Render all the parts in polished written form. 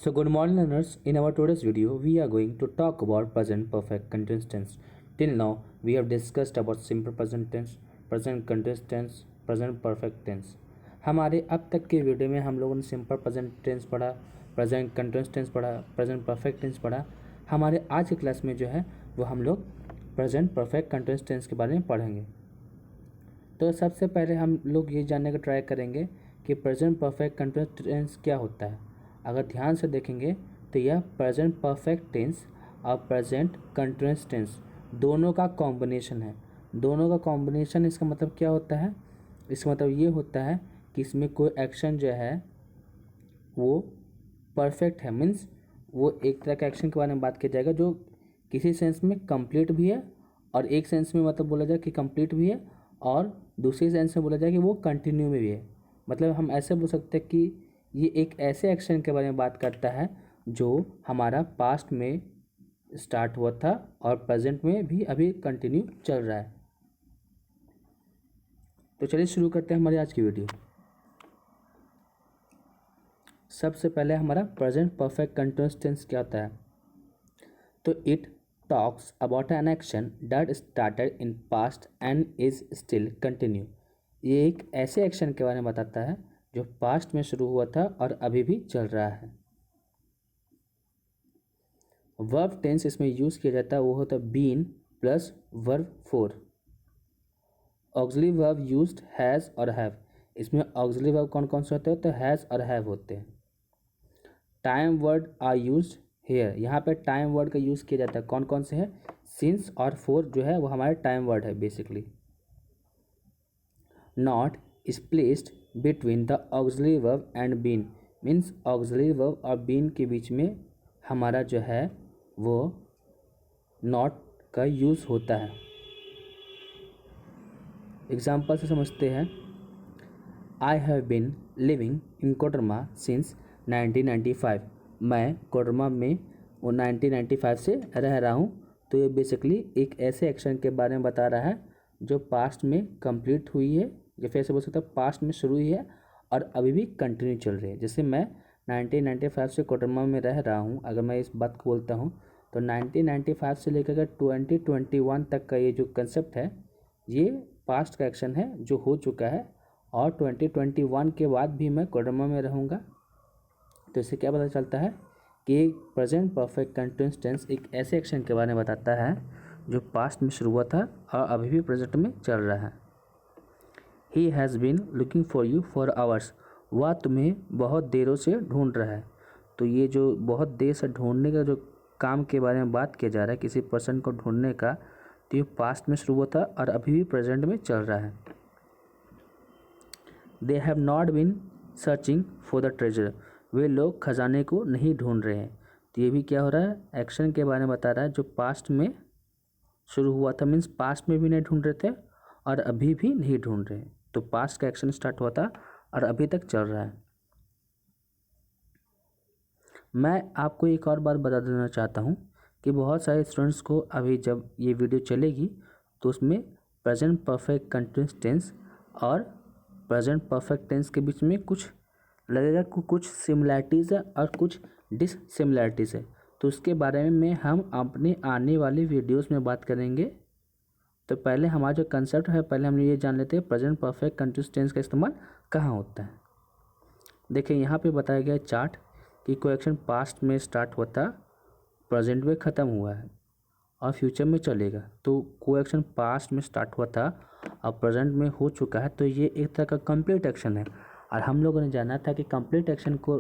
So good morning learners, in our today's video we are going to talk about present perfect continuous tense. Till now we have discussed about simple present tense, present continuous tense, present perfect tense. हमारे अब तक के video में हम लोगों ने simple present tense पढ़ा, present continuous tense पढ़ा, प्रेजेंट परफेक्ट टेंस पढ़ा। हमारे आज की क्लास में जो है वो हम लोग प्रेजेंट परफेक्ट कंटिन्यूस टेंस के बारे में पढ़ेंगे। तो सबसे पहले हम लोग ये जानने का ट्राई करेंगे कि प्रेजेंट परफेक्ट कंटिन्यूस टेंस क्या होता है। अगर ध्यान से देखेंगे तो यह प्रेजेंट परफेक्ट टेंस और प्रेजेंट कंटिन्यूस टेंस दोनों का कॉम्बिनेशन है। दोनों का कॉम्बिनेशन इसका मतलब क्या होता है? इसका मतलब ये होता है कि इसमें कोई एक्शन जो है वो परफेक्ट है, मीन्स वो एक तरह का एक्शन के बारे में बात किया जाएगा जो किसी सेंस में कंप्लीट भी है और एक सेंस में मतलब बोला जाए कि कंप्लीट भी है और दूसरी सेंस में बोला जाए कि वो कंटिन्यू में भी है। मतलब हम ऐसे बोल सकते हैं कि ये एक ऐसे एक्शन के बारे में बात करता है जो हमारा पास्ट में स्टार्ट हुआ था और प्रेजेंट में भी अभी कंटिन्यू चल रहा है। तो चलिए शुरू करते हैं हमारी आज की वीडियो। सबसे पहले हमारा प्रेजेंट परफेक्ट कंटिन्यूअस टेंस क्या होता है? तो it talks about an action that started in past and is still continue. ये एक ऐसे एक्शन के बारे में बताता है जो पास्ट में शुरू हुआ था और अभी भी चल रहा है। वर्ब टेंस इसमें यूज किया जाता है वो होता है been plus verb four. Auxiliary verb used has और हैव। इसमें ऑक्सिलरी वर्ब कौन कौन से होते हैं? तो हैज और हैव होते हैं। Time word are used here. यहाँ पे टाइम वर्ड का यूज किया जाता है। कौन कौन से है? सिंस और फोर जो है वो हमारे टाइम वर्ड है basically. Not is placed between the auxiliary verb and been, means auxiliary verb और बीन के बीच में हमारा जो है वो नॉट का यूज़ होता है। एग्जाम्पल से समझते हैं। I have been living in Koderma since 1995। मैं कोडरमा में 1995 से रह रहा हूँ। तो ये बेसिकली एक ऐसे एक्शन के बारे में बता रहा है जो पास्ट में कंप्लीट हुई है या फिर ऐसे बोल सकते हैं पास्ट में शुरू हुई है और अभी भी कंटिन्यू चल रही है। जैसे मैं 1995 से कोडरमा में रह रहा हूँ, अगर मैं इस बात को बोलता हूँ तो 1995 से लेकर 2021 तक का ये जो कंसेप्ट है ये पास्ट का एक्शन है जो हो चुका है और 2021 के बाद भी मैं कोडरमा में रहूँगा। तो इससे क्या पता चलता है कि प्रेजेंट परफेक्ट कंटिन्यूअस टेंस एक ऐसे एक्शन के बारे में बताता है जो पास्ट में शुरू हुआ था और अभी भी प्रेजेंट में चल रहा है। He has been looking for you for hours. वह तुम्हें बहुत देरों से ढूंढ रहा है। तो ये जो बहुत देर से ढूंढने का जो काम के बारे में बात किया जा रहा है किसी पर्सन को ढूंढने का, तो ये पास्ट में शुरू हुआ था और अभी भी प्रेजेंट में चल रहा है। They have not been searching for the treasure. वे लोग खजाने को नहीं ढूंढ रहे हैं। तो ये भी क्या हो रहा है? एक्शन के बारे में बता रहा है जो पास्ट में शुरू हुआ था, मीन्स पास्ट में भी नहीं ढूंढ रहे थे और अभी भी नहीं ढूंढ रहे। तो पास्ट का एक्शन स्टार्ट हुआ था और अभी तक चल रहा है। मैं आपको एक और बात बता देना चाहता हूँ कि बहुत सारे स्टूडेंट्स को अभी जब ये वीडियो चलेगी तो उसमें प्रेजेंट परफेक्ट कंटिन्यूअस टेंस और प्रेजेंट परफेक्ट टेंस के बीच में कुछ लगेगा कुछ सिमिलैरिटीज़ है और कुछ डिससिमिलैरिटीज़ है। तो उसके बारे में हम अपने आने वाले वीडियोस में बात करेंगे। तो पहले हमारा जो कंसेप्ट है पहले हम ये जान लेते हैं प्रेजेंट परफेक्ट कंटिन्यूअस टेंस का इस्तेमाल कहाँ होता है। देखिए यहाँ पे बताया गया चार्ट कि कोई एक्शन पास्ट में स्टार्ट हुआ था, प्रेजेंट में ख़त्म हुआ है और फ्यूचर में चलेगा। तो कोई एक्शन पास्ट में स्टार्ट हुआ था और प्रेजेंट में हो चुका है तो ये एक तरह का कंप्लीट एक्शन है। और हम लोगों ने जाना था कि कंप्लीट एक्शन को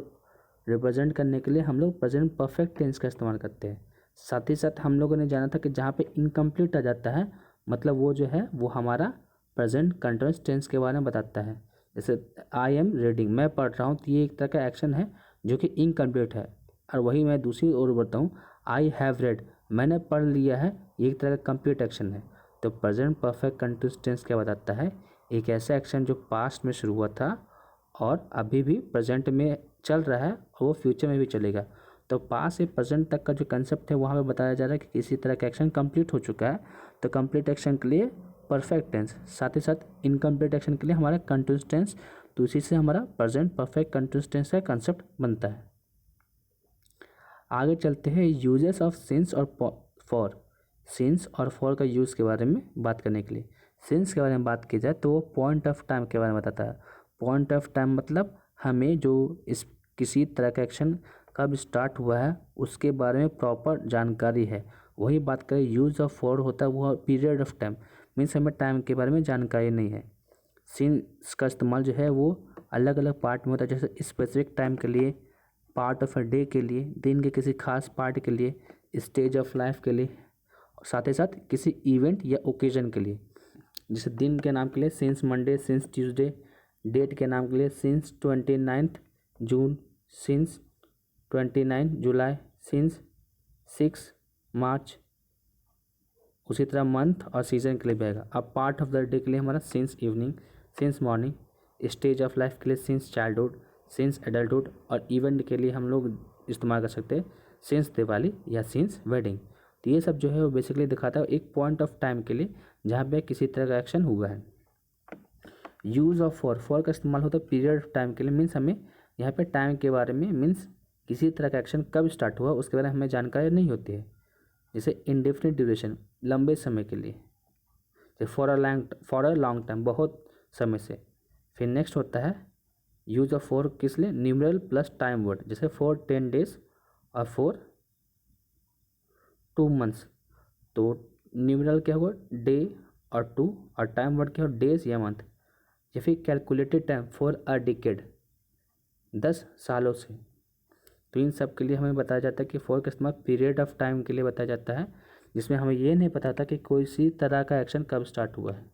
रिप्रेजेंट करने के लिए हम लोग प्रेजेंट परफेक्ट टेंस का इस्तेमाल करते हैं। साथ ही साथ हम लोगों ने जाना था कि जहाँ पे इनकम्प्लीट आ जाता है मतलब वो जो है वो हमारा प्रेजेंट कंटिन्यूअस टेंस के बारे में बताता है। जैसे आई एम रीडिंग, मैं पढ़ रहा हूँ, तो ये एक तरह का एक्शन है जो कि इनकम्प्लीट है। और वही मैं दूसरी ओर बढ़ता हूँ, आई हैव रेड, मैंने पढ़ लिया है, ये एक तरह का कंप्लीट एक्शन है। तो प्रेजेंट परफेक्ट कंटिन्यूअस टेंस क्या बताता है? एक ऐसा एक्शन जो पास्ट में शुरू हुआ था और अभी भी प्रेजेंट में चल रहा है और वो फ्यूचर में भी चलेगा। तो पास्ट से प्रेजेंट तक का जो कंसेप्ट है वहाँ पे बताया जा रहा है कि किसी तरह का एक्शन कंप्लीट हो चुका है। तो कंप्लीट एक्शन के लिए परफेक्ट टेंस, साथ ही साथ इनकम्प्लीट एक्शन के लिए हमारा कंटिन्यूअस टेंस। तो इसी से हमारा प्रेजेंट परफेक्ट कंटिन्यूअस टेंस का कंसेप्ट बनता है। आगे चलते हैं यूजेस ऑफ सिंस और फॉर। सिंस और फॉर का यूज़ के बारे में बात करने के लिए, सिंस के बारे में बात की जाए तो वो पॉइंट ऑफ टाइम के बारे में बताता है। पॉइंट ऑफ टाइम मतलब हमें जो इस किसी तरह का एक्शन कब स्टार्ट हुआ है उसके बारे में प्रॉपर जानकारी है। वही बात करें यूज़ ऑफ फॉर होता है वो पीरियड ऑफ टाइम, मीन्स हमें टाइम के बारे में जानकारी नहीं है। सिंस का इस्तेमाल जो है वो अलग अलग पार्ट में होता है, जैसे स्पेसिफिक टाइम के लिए, पार्ट ऑफ अ डे के लिए, दिन के किसी खास पार्ट के लिए, स्टेज ऑफ लाइफ के लिए, साथ ही साथ किसी इवेंट या ओकेजन के लिए। जैसे दिन के नाम के लिए since Monday, since Tuesday, date के नाम के लिए since 29 June, since 29 July, since 6 March. उसी तरह मंथ और सीजन के लिए भी आएगा। अब पार्ट ऑफ द डे के लिए हमारा since evening, since morning, stage of life के लिए सिंस चाइल्डहुड, सिंस एडल्टहुड, और इवेंट के लिए हम लोग इस्तेमाल कर सकते हैं सिंस दिवाली या सिंस वेडिंग। तो ये सब जो है वो बेसिकली दिखाता है एक पॉइंट ऑफ टाइम के लिए जहाँ पे किसी तरह का एक्शन हुआ है। यूज़ ऑफ फॉर का इस्तेमाल होता है पीरियड ऑफ टाइम के लिए, मीन्स हमें यहाँ पे टाइम के बारे में, मीन्स किसी तरह का एक्शन कब स्टार्ट हुआ उसके बारे में हमें जानकारी नहीं होती है। जैसे इंडेफिनिट ड्यूरेशन, लंबे समय के लिए, जैसे फॉर अ लॉन्ग टाइम, बहुत समय से। फिर नेक्स्ट होता है यूज ऑफ फॉर किस लिए, न्यूमरल प्लस टाइम वर्ड, जैसे फॉर 10 डेज और फॉर 2 मंथ्स। तो न्यूमरल क्या होगा, डे और 2, और टाइम वर्ड क्या हो, डेज या मंथ। या फिर calculated time for a decade, 10 सालों से। तो इन सब के लिए हमें बताया जाता है कि फॉर का इस्तेमाल पीरियड ऑफ टाइम के लिए बताया जाता है, जिसमें हमें ये नहीं पता था कि कोई सी तरह का एक्शन कब स्टार्ट हुआ है।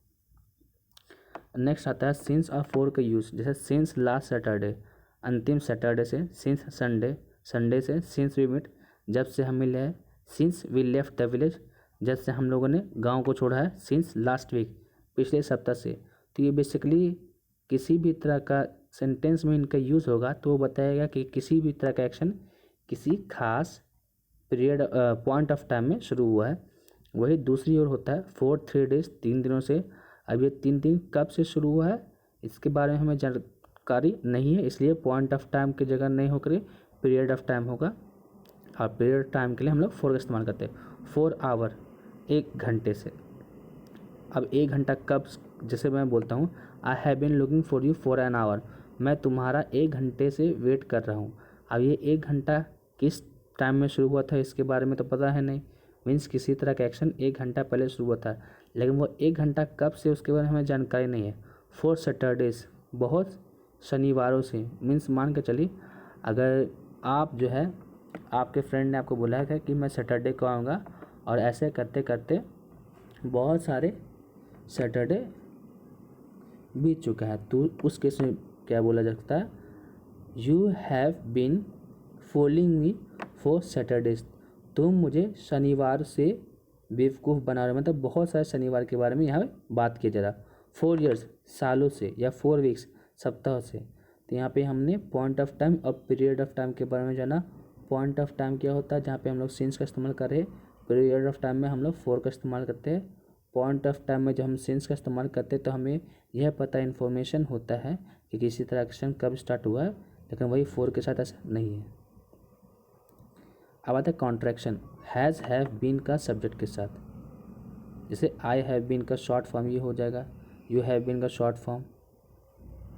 नेक्स्ट आता है सिंस और फॉर का यूज़, जैसे सिंस लास्ट सैटरडे, अंतिम सैटरडे से, सिंस संडे, संडे से, सिंस वी मीट, जब से हम मिले हैं, since we left the village, जब से हम लोगों ने गांव को छोड़ा है, सिंस लास्ट वीक, पिछले सप्ताह से। तो ये बेसिकली किसी भी तरह का सेंटेंस में इनका यूज़ होगा तो वो बताएगा कि किसी भी तरह का एक्शन किसी खास पीरियड पॉइंट ऑफ टाइम में शुरू हुआ है। वही दूसरी ओर होता है फॉर 3 डेज, 3 दिनों से। अब ये 3 दिन कब से शुरू हुआ है इसके बारे में हमें जानकारी नहीं है, इसलिए पॉइंट ऑफ टाइम की जगह नहीं होकर पीरियड ऑफ टाइम होगा। और पीरियड ऑफ टाइम के लिए हम लोग फॉर का इस्तेमाल करते हैं। 4 आवर, 1 घंटे से। अब 1 घंटा कब, जैसे मैं बोलता हूँ I have been looking for you for an hour, मैं तुम्हारा 1 घंटे से वेट कर रहा हूँ। अब ये 1 घंटा किस टाइम में शुरू हुआ था इसके बारे में तो पता है नहीं, मीन्स किसी तरह का एक्शन 1 घंटा पहले शुरू हुआ था, लेकिन वो 1 घंटा कब से उसके बारे में हमें जानकारी नहीं है। 4 सैटरडेज, बहुत शनिवारों से, मीन्स मान के चलिए अगर आप जो है आपके फ्रेंड ने आपको बुलाया था कि मैं सैटरडे को आऊँगा, और ऐसे करते करते बहुत सारे सैटरडे बीत चुका है, तो उस केस में क्या बोला जा सकता है, you have been following me for Saturdays, तुम मुझे शनिवार से बेवकूफ़ बना रहे हो, मतलब बहुत सारे शनिवार के बारे में यहाँ बात किया जा रहा। 4 ईयर्स, सालों से, या 4 वीक्स, सप्ताह से। तो यहाँ पे हमने पॉइंट ऑफ टाइम और पीरियड ऑफ टाइम के बारे में जाना। पॉइंट ऑफ टाइम क्या होता है, जहाँ पे हम लोग सिंस का इस्तेमाल कर रहे हैं। पीरियड ऑफ टाइम में हम लोग फॉर का इस्तेमाल करते हैं। पॉइंट ऑफ टाइम में जब हम सिंस का इस्तेमाल करते हैं तो हमें यह पता इन्फॉर्मेशन होता है कि किसी तरह एक्शन कब स्टार्ट हुआ है, लेकिन वही फॉर के साथ ऐसा नहीं है। अब आता है कॉन्ट्रैक्शन, हैज़ हैव बीन का सब्जेक्ट के साथ। जैसे आई हैव बीन का शॉर्ट फॉर्म ये हो जाएगा, यू हैव बीन का शॉर्ट फॉर्म।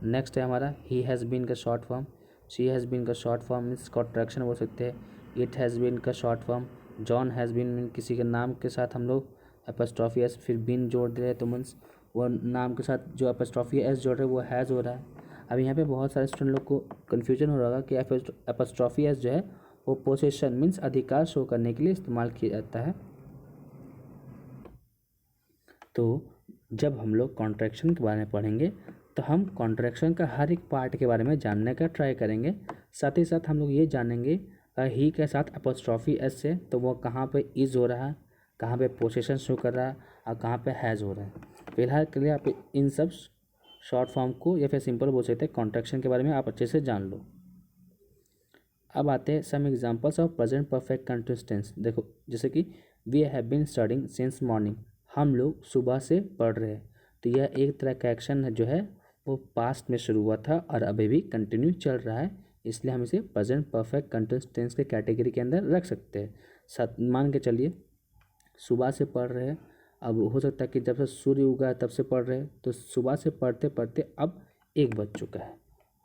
नेक्स्ट है हमारा ही हैज़ बीन का short form, she has been का शॉर्ट फॉर्म, मीन्स कॉन्ट्रैक्शन बोल सकते हैं। इट हैज़ बीन का short form, John has been, mean किसी के नाम के साथ हम लोग एपोस्ट्रोफी एस फिर बीन जोड़ दे रहे हैं, तो मीन्स वो नाम के साथ जो एपोस्ट्रोफी एस जोड़ रहे हैं वो हैज़ हो रहा है। अब यहाँ पे बहुत सारे स्टूडेंट लोग को कन्फ्यूजन हो रहा होगा कि एपोस्ट्रोफी एस जो है वो पोसेशन मीन्स अधिकार शो करने के लिए इस्तेमाल किया जाता है। तो जब हम लोग कॉन्ट्रैक्शन के बारे में पढ़ेंगे तो हम कॉन्ट्रैक्शन का हर एक पार्ट के बारे में जानने का ट्राई करेंगे। साथ ही साथ हम लोग ये जानेंगे ही के साथ एपोस्ट्रोफी एस से तो वो कहाँ पे इज़ हो रहा है, कहाँ पे पोसेशन शो कर रहा है, और कहाँ पे हैज़ हो रहा है। फिलहाल के लिए आप इन सब शॉर्ट फॉर्म को या फिर सिंपल बोल सकते हैं कॉन्ट्रैक्शन के बारे में आप अच्छे से जान लो। अब आते हैं some examples of present perfect continuous tense. देखो जैसे कि we have been studying since morning, हम लोग सुबह से पढ़ रहे हैं। तो यह एक तरह का एक्शन है जो है वो पास्ट में शुरू हुआ था और अभी भी कंटिन्यू चल रहा है, इसलिए हम इसे प्रेजेंट परफेक्ट कंटिन्यूअस टेंस के कैटेगरी के अंदर रख सकते हैं। मान के चलिए सुबह से पढ़ रहे हैं, अब हो सकता है कि जब से सूर्य उगा है तब से पढ़ रहे हैं, तो सुबह से पढ़ते पढ़ते अब 1 बज चुका है।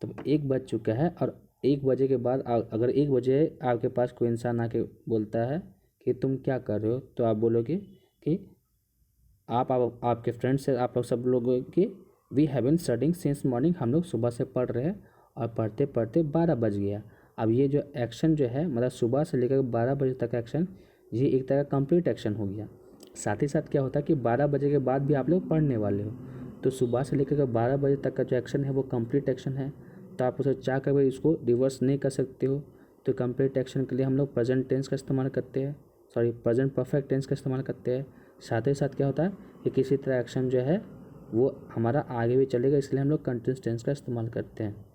तब 1 बज चुका है और 1 बजे के बाद अगर 1 बजे आपके पास कोई इंसान आके बोलता है कि तुम क्या कर रहे हो, तो आप बोलोगे कि आपके फ्रेंड्स से आप लोग सब लोग कि we have been studying since morning, हम लोग सुबह से पढ़ रहे हैं और पढ़ते पढ़ते 12 बज गया। अब ये जो एक्शन जो है मतलब सुबह से लेकर 12 बजे तक एक्शन, ये एक तरह का कंप्लीट एक्शन हो गया। साथ ही साथ क्या होता है कि 12 बजे के बाद भी आप लोग पढ़ने वाले हो, तो सुबह से लेकर 12 बजे तक का जो एक्शन है वो कंप्लीट एक्शन है। तो आप उसे चाह कर भी इसको रिवर्स नहीं कर सकते हो। तो कंप्लीट एक्शन के लिए हम लोग प्रेजेंट टेंस का इस्तेमाल करते हैं, प्रेजेंट परफेक्ट टेंस का इस्तेमाल करते हैं। साथ ही साथ क्या होता है कि किसी तरह एक्शन जो है वो हमारा आगे भी चलेगा, इसलिए हम लोग कंटिन्यूअस टेंस का इस्तेमाल करते हैं।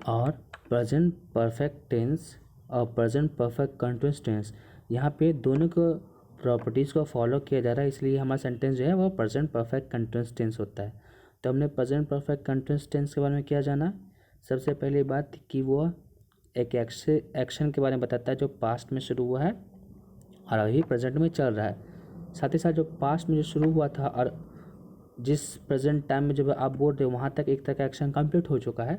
और प्रेजेंट परफेक्ट टेंस और प्रेजेंट परफेक्ट कंटिन्यूअस टेंस, यहाँ पे दोनों को प्रॉपर्टीज़ को फॉलो किया जा रहा है, इसलिए हमारा सेंटेंस जो है वो प्रेजेंट परफेक्ट कंटिन्यूअस टेंस होता है। तो हमने प्रेजेंट परफेक्ट कंटिन्यूअस टेंस के बारे में क्या जाना, सबसे पहली बात कि वो एक एक्शन के बारे में बताता है जो पास्ट में शुरू हुआ है और अभी प्रेजेंट में चल रहा है। साथ ही साथ जो पास्ट में जो शुरू हुआ था और जिस प्रेजेंट टाइम में जब आप बोल रहे हो वहाँ तक एक तरह का एक्शन कंप्लीट हो चुका है,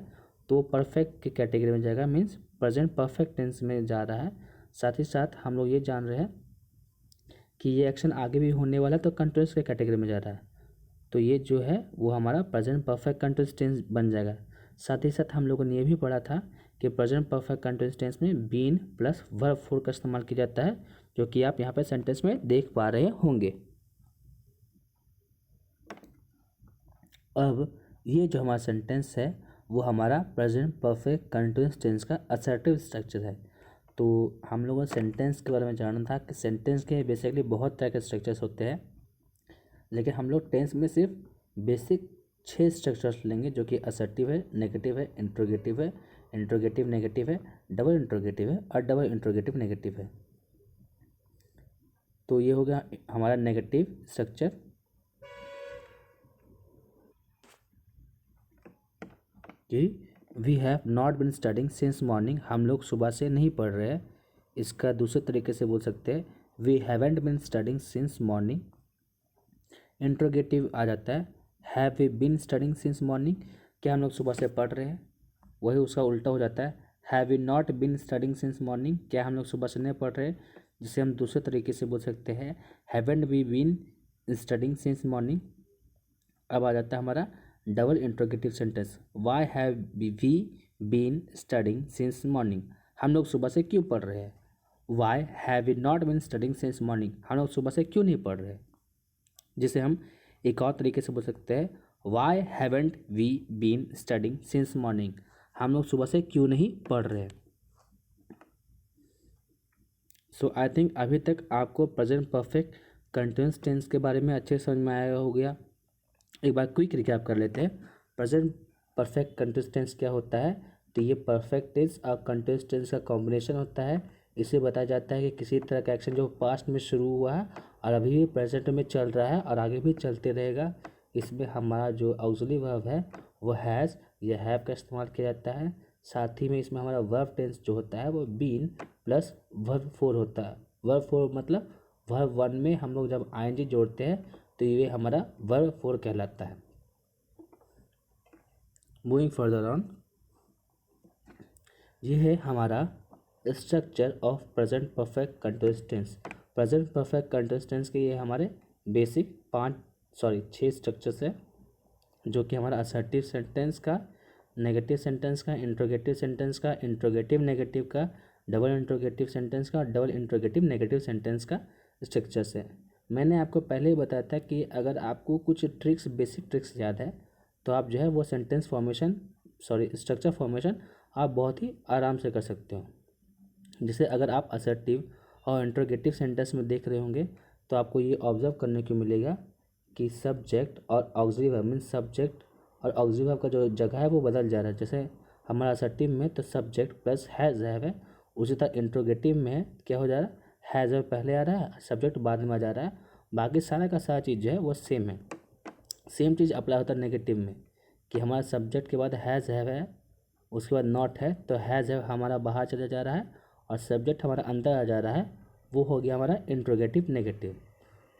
तो परफेक्ट की कैटेगरी में जाएगा, मीन्स प्रेजेंट परफेक्ट टेंस में जा रहा है। साथ ही साथ हम लोग ये जान रहे हैं कि ये एक्शन आगे भी होने वाला है, तो कंटिन्यूअस के कैटेगरी में जा रहा है, तो ये जो है वो हमारा प्रेजेंट परफेक्ट कंटिन्यूअस टेंस बन जाएगा। साथ ही साथ हम लोगों ने ये भी पढ़ा था कि प्रेजेंट परफेक्ट कंटिन्यूअस टेंस में बीन प्लस वर्ब फोर का इस्तेमाल किया जाता है, जो कि आप यहाँ पे सेंटेंस में देख पा रहे होंगे। अब ये जो हमारा सेंटेंस है वो हमारा प्रेजेंट परफेक्ट कंटिन्यूअस टेंस का असर्टिव स्ट्रक्चर है। तो हम लोगों ने सेंटेंस के बारे में जाना था कि सेंटेंस के बेसिकली बहुत तरह के स्ट्रक्चर्स होते हैं, लेकिन हम लोग टेंस में सिर्फ बेसिक 6 स्ट्रक्चर्स लेंगे, जो कि असर्टिव है, नेगेटिव है, इंट्रोगेटिव नेगेटिव है, डबल इंट्रोगेटिव है और डबल इंट्रोगेटिव नेगेटिव है। तो ये हो गया हमारा नेगेटिव स्ट्रक्चर कि we have not been studying since morning, हम लोग सुबह से नहीं पढ़ रहे हैं। इसका दूसरे तरीके से बोल सकते हैं we haven't been studying since morning. Interrogative आ जाता है have we been studying since morning, क्या हम लोग सुबह से पढ़ रहे हैं। वही उसका उल्टा हो जाता है have we not been studying since morning, क्या हम लोग सुबह से नहीं पढ़ रहे, जिसे हम दूसरे तरीके से बोल सकते हैं haven't we been studying since morning. अब आ जाता है हमारा double interrogative sentence why have we been studying since morning, हम लोग सुबह से क्यों पढ़ रहे हैं। Why have we not been studying since morning, हम लोग सुबह से क्यों नहीं पढ़ रहे, जिसे हम एक और तरीके से बोल सकते हैं why haven't we been studying since morning, हम लोग सुबह से क्यों नहीं पढ़ रहे। सो आई थिंक अभी तक आपको प्रेजेंट परफेक्ट कंटिन्यूअस टेंस के बारे में अच्छे समझ में आया हो गया। एक बार क्विक रिकैप कर लेते हैं। प्रेजेंट परफेक्ट कंटिन्यूअस टेंस क्या होता है, तो ये परफेक्ट टेंस और कंटिन्यूअस टेंस का कॉम्बिनेशन होता है। इसे बताया जाता है कि किसी तरह का एक्शन जो पास्ट में शुरू हुआ है और अभी भी प्रेजेंट में चल रहा है और आगे भी चलते रहेगा, इसमें हमारा जो ऑक्सिलरी वर्ब है वो हैज़ या हैव का इस्तेमाल किया जाता है। साथ ही में इसमें हमारा वर्ब टेंस जो होता है वो बीन प्लस वर्ब फोर होता है। वर्ब फोर मतलब वर्ब वन में हम लोग जब आईएनजी जोड़ते हैं तो ये हमारा वर्ब फोर कहलाता है। मूविंग फर्दर ऑन, ये है हमारा structure of present perfect continuous tense. Present perfect continuous tense के ये हमारे बेसिक 6 स्ट्रक्चर्स है, जो कि हमारा असर्टिव सेंटेंस का, नेगेटिव सेंटेंस का, इंट्रोगेटिव सेंटेंस का, इंट्रोगेटिव नेगेटिव का, डबल इंट्रोगेटिव सेंटेंस का और डबल इंट्रोगेटिव नेगेटिव सेंटेंस का स्ट्रक्चर्स है। मैंने आपको पहले ही बताया था कि अगर आपको कुछ ट्रिक्स, बेसिक ट्रिक्स याद है तो आप जो है वो सेंटेंस फॉर्मेशन स्ट्रक्चर फॉर्मेशन आप बहुत ही आराम से कर सकते हो। जैसे अगर आप असर्टिव और इंट्रोगेटिव सेंटेंस में देख रहे होंगे तो आपको ये ऑब्जर्व करने को मिलेगा कि सब्जेक्ट और ऑक्सिलरी वर्ब मीन्स सब्जेक्ट और ऑक्सिलरी वर्ब का जो जगह है वो बदल जा रहा है। जैसे हमारा असर्टिव में तो सब्जेक्ट प्लस हैज़ है, उसी तरह इंट्रोगेटिव में क्या हो जा रहा है, हैज़ पहले आ रहा है, सब्जेक्ट बाद में आ जा रहा है। बाकी सारा का सारा चीज़ जो है वो सेम है। सेम चीज़ अप्लाई होता है नेगेटिव में कि हमारा सब्जेक्ट के बाद हैज़ हैव है, उसके बाद नॉट है, तो हैज़ हैव हमारा बाहर चला जा रहा है और सब्जेक्ट हमारा अंदर आ जा रहा है, वो हो गया हमारा इंट्रोगेटिव नेगेटिव।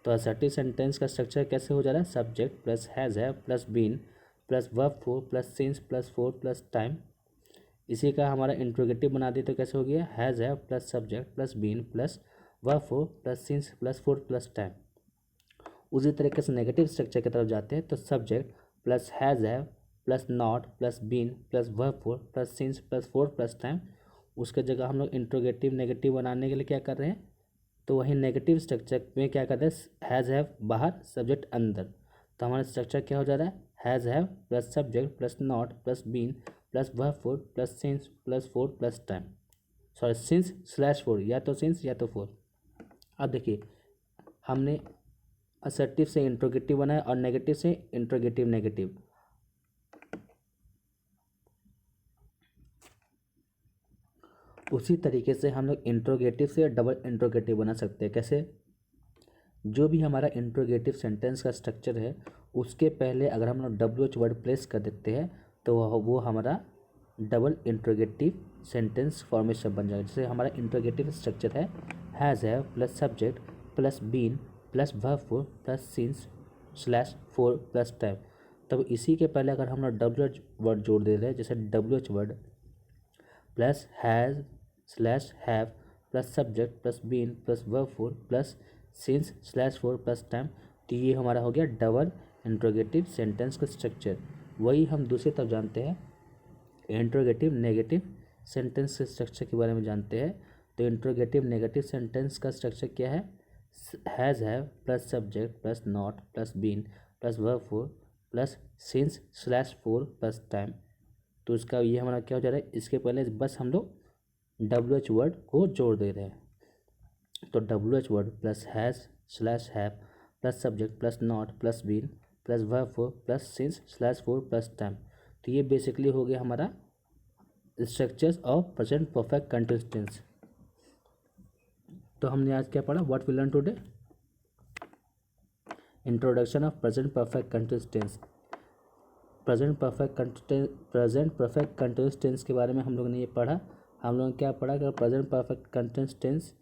तो असर्टिव सेंटेंस का स्ट्रक्चर कैसे हो जा रहा है, subject plus has have plus been plus verb four plus since plus for plus time. इसी का हमारा इंट्रोगेटिव बना दिए तो कैसे हो गया, has have plus subject plus been plus verb four plus since plus for plus time. उसी तरीके से नेगेटिव स्ट्रक्चर की तरफ जाते हैं तो subject plus has have plus not plus been plus verb four plus since plus for plus time. उसके जगह हम लोग इंट्रोगेटिव नेगेटिव बनाने के लिए क्या कर रहे हैं, तो वही नेगेटिव स्ट्रक्चर में क्या कर रहे हैं, हैज़ हैव बाहर सब्जेक्ट अंदर। तो हमारा स्ट्रक्चर क्या हो जा रहा है, has have plus subject plus not plus been plus verb four plus since plus for plus time, sorry since slash for, या तो सिंस या तो फोर। अब देखिए हमने असर्टिव से इंट्रोगेटिव बनाया और नेगेटिव से इंट्रोगेटिव नेगेटिव। उसी तरीके से हम लोग इंट्रोगेटिव से डबल इंट्रोगेटिव बना सकते हैं। कैसे, जो भी हमारा इंट्रोगेटिव सेंटेंस का स्ट्रक्चर है उसके पहले अगर हम लोग WH वर्ड प्लेस कर देते हैं तो वो हमारा डबल इंट्रोगेटिव सेंटेंस फॉर्मेशन बन जाएगा। जैसे हमारा इंट्रोगेटिव स्ट्रक्चर है has have plus subject plus been plus verb four plus since slash for plus time. तब इसी के पहले अगर हम लोग WH वर्ड जोड़ दे रहे हैं, जैसे WH word plus has slash have plus subject plus been plus verb four plus since slash for plus time, तो ये हमारा हो गया डबल इंट्रोगेटिव सेंटेंस का स्ट्रक्चर। वही हम दूसरी तरफ जानते हैं, इंट्रोगेटिव नेगेटिव सेंटेंस के स्ट्रक्चर के बारे में जानते हैं। तो इंट्रोगेटिव नेगेटिव सेंटेंस का स्ट्रक्चर क्या है, has have plus subject plus not plus been plus verb four plus since slash for plus time. तो इसका ये हमारा क्या हो जा रहा है, इसके पहले बस हम लोग WH वर्ड को जोड़ दे रहे हैं। तो WH word plus has slash have plus subject plus not plus been plus verb four plus since slash for plus time. तो ये बेसिकली हो गया हमारा structures of present perfect continuous tense. तो हमने आज क्या पढ़ा, what we learn today, introduction of present perfect continuous tense. Present perfect continuous tense के बारे में हम लोग ने ये पढ़ा। हम लोगों ने क्या पढ़ा कि present perfect continuous tense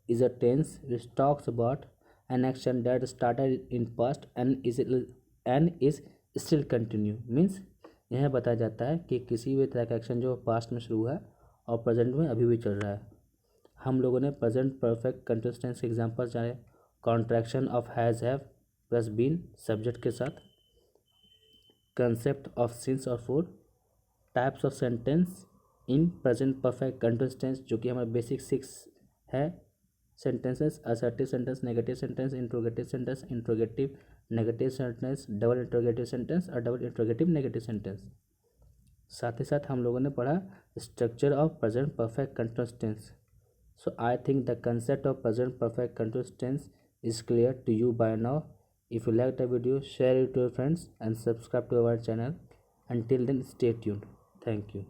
is a tense which talks about an action that started in past and is still continue. Means यह बताया जाता है कि किसी भी तरह का एक्शन जो पास्ट में शुरू हुआ है और प्रेजेंट में अभी भी चल रहा है। हम लोगों ने प्रेजेंट परफेक्ट कंटिन्यूअस टेंस के एग्जाम्पल जाने, contraction of has have plus been subject के साथ, कंसेप्ट ऑफ सिंस और for, types of sentence in present perfect continuous tense जो कि हमारे बेसिक 6 है sentences, assertive sentence, negative sentence, interrogative sentence, interrogative negative sentence, double interrogative sentence और double interrogative negative sentence. साथ ही साथ हम लोगों ने पढ़ा structure of present perfect continuous tense. So I think the concept of present perfect continuous tense is clear to you by now. If you like the video, share it to your friends and subscribe to our channel. Until then, stay tuned. Thank you.